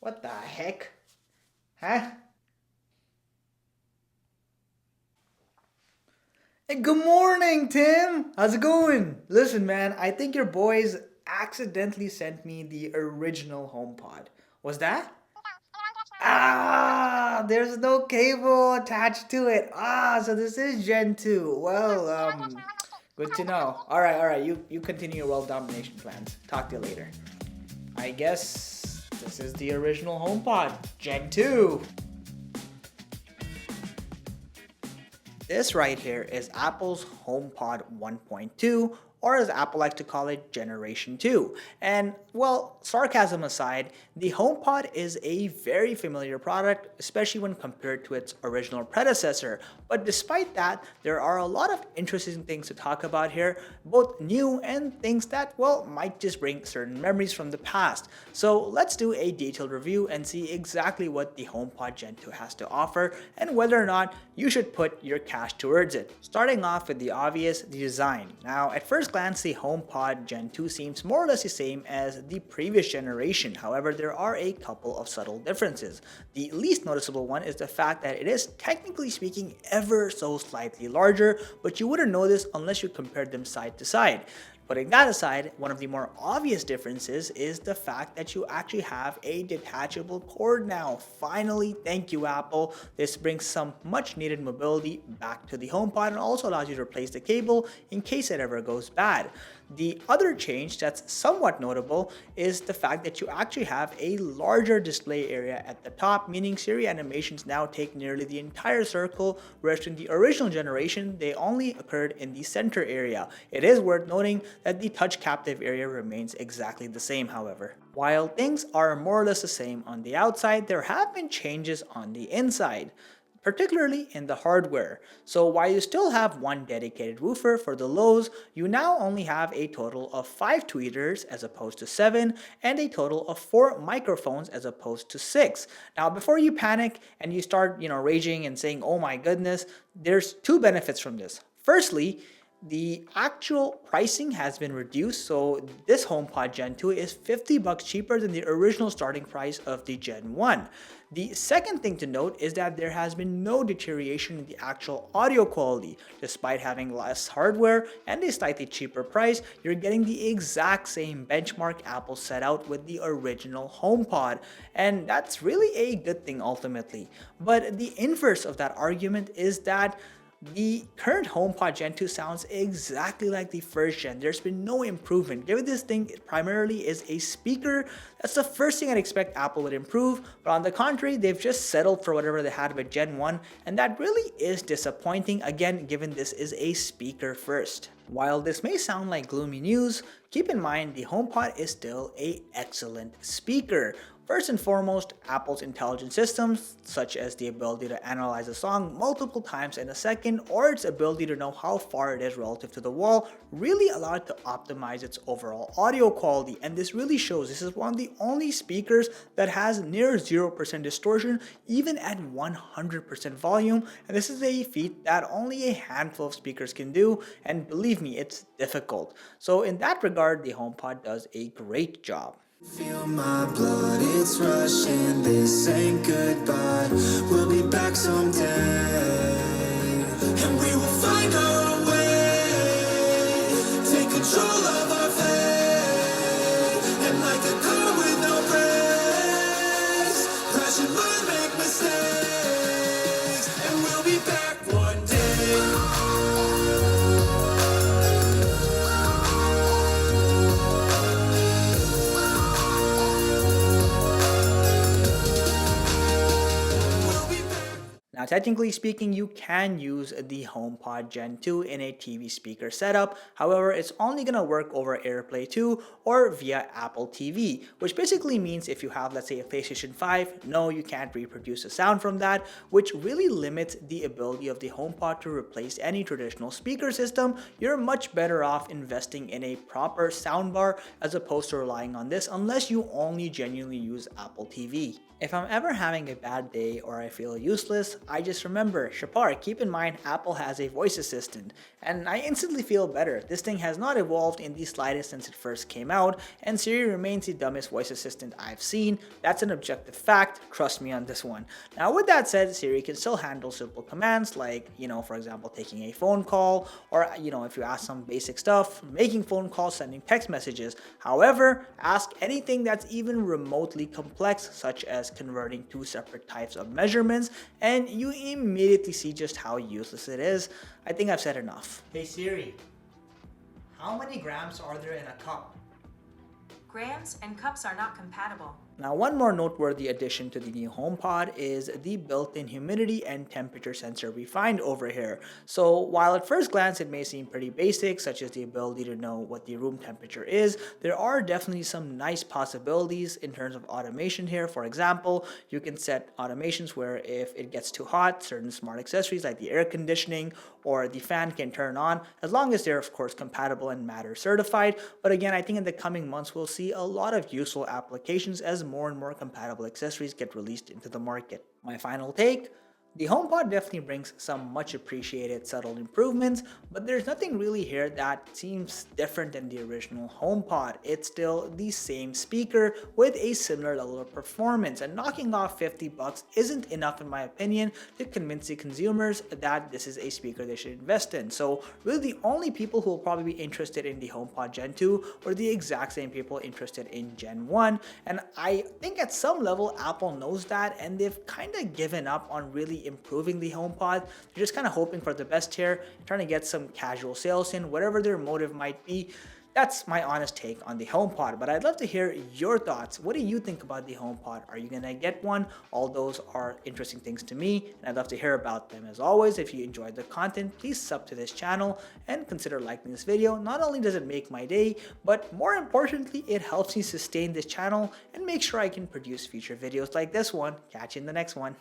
What the heck? Huh? Hey, good morning, Tim. How's it going? Listen, man, I think your boys accidentally sent me the original HomePod. Was that? There's no cable attached to it. So this is Gen 2. Good to know. All right, you continue your world domination plans. Talk to you later. I guess this is the original HomePod, Gen 2. This right here is Apple's HomePod 1.2, or as Apple likes to call it, Generation 2. And well, sarcasm aside, the HomePod is a very familiar product, especially when compared to its original predecessor. But despite that, there are a lot of interesting things to talk about here, both new and things that, well, might just bring certain memories from the past. So let's do a detailed review and see exactly what the HomePod Gen 2 has to offer and whether or not you should put your cash towards it. Starting off with the obvious, the design. Now, at first glance, the HomePod Gen 2 seems more or less the same as the previous generation. However, there are a couple of subtle differences. The least noticeable one is the fact that it is, technically speaking, ever so slightly larger, but you wouldn't know this unless you compared them side to side. Putting that aside, one of the more obvious differences is the fact that you actually have a detachable cord now. Finally, thank you, Apple. This brings some much needed mobility back to the HomePod and also allows you to replace the cable in case it ever goes bad. The other change that's somewhat notable is the fact that you actually have a larger display area at the top, meaning Siri animations now take nearly the entire circle, whereas in the original generation, they only occurred in the center area. It is worth noting that the touch captive area remains exactly the same, however. While things are more or less the same on the outside, there have been changes on the inside, particularly in the hardware. So while you still have one dedicated woofer for the lows, you now only have a total of 5 tweeters as opposed to 7, and a total of 4 microphones as opposed to 6. Now before you panic and you start, raging and saying, oh my goodness, there's two benefits from this. Firstly, the actual pricing has been reduced, so this HomePod Gen 2 is $50 cheaper than the original starting price of the Gen 1. The second thing to note is that there has been no deterioration in the actual audio quality. Despite having less hardware and a slightly cheaper price, you're getting the exact same benchmark Apple set out with the original HomePod, and that's really a good thing ultimately. But the inverse of that argument is that the current HomePod Gen 2 sounds exactly like the first gen. There's been no improvement. Given this thing primarily is a speaker, that's the first thing I'd expect Apple would improve, but on the contrary, they've just settled for whatever they had with Gen 1, and that really is disappointing, again, given this is a speaker first. While this may sound like gloomy news, keep in mind the HomePod is still an excellent speaker. First and foremost, Apple's intelligent systems, such as the ability to analyze a song multiple times in a second, or its ability to know how far it is relative to the wall, really allow it to optimize its overall audio quality. And this really shows this is one of the only speakers that has near 0% distortion, even at 100% volume. And this is a feat that only a handful of speakers can do, and believe me, it's difficult. So in that regard, the HomePod does a great job. Feel my blood, it's rushing, this ain't goodbye. We'll be back someday, and we will find our way. Take control of our fate, and like a car with no brakes, crash and learn, make mistakes, and we'll be back one day. Now, technically speaking, you can use the HomePod Gen 2 in a TV speaker setup. However, it's only going to work over AirPlay 2 or via Apple TV, which basically means if you have, let's say, a PlayStation 5, no, you can't reproduce the sound from that, which really limits the ability of the HomePod to replace any traditional speaker system. You're much better off investing in a proper soundbar as opposed to relying on this unless you only genuinely use Apple TV. If I'm ever having a bad day or I feel useless, I I just remember, Shapar, keep in mind Apple has a voice assistant, and I instantly feel better. This thing has not evolved in the slightest since it first came out, and Siri remains the dumbest voice assistant I've seen. That's an objective fact, trust me on this one. Now with that said, Siri can still handle simple commands like, for example, taking a phone call, or if you ask some basic stuff, making phone calls, sending text messages. However, ask anything that's even remotely complex, such as converting two separate types of measurements, and you immediately see just how useless it is. I think I've said enough. Hey Siri, how many grams are there in a cup? Grams and cups are not compatible. Now, one more noteworthy addition to the new HomePod is the built-in humidity and temperature sensor we find over here. So while at first glance it may seem pretty basic, such as the ability to know what the room temperature is, there are definitely some nice possibilities in terms of automation here. For example, you can set automations where if it gets too hot, certain smart accessories like the air conditioning or the fan can turn on, as long as they're of course compatible and Matter certified. But again, I think in the coming months we'll see a lot of useful applications as more and more compatible accessories get released into the market. My final take: the HomePod definitely brings some much appreciated subtle improvements, but there's nothing really here that seems different than the original HomePod. It's still the same speaker with a similar level of performance, and knocking off $50 isn't enough in my opinion to convince the consumers that this is a speaker they should invest in. So really the only people who will probably be interested in the HomePod Gen 2 are the exact same people interested in Gen 1, and I think at some level Apple knows that, and they've kind of given up on really improving the HomePod. They're just kind of hoping for the best here, trying to get some casual sales in, whatever their motive might be. That's my honest take on the HomePod, but I'd love to hear your thoughts. What do you think about the HomePod? Are you gonna get one? All those are interesting things to me, and I'd love to hear about them. As always, if you enjoyed the content, please sub to this channel and consider liking this video. Not only does it make my day, but more importantly, it helps me sustain this channel and make sure I can produce future videos like this one. Catch you in the next one.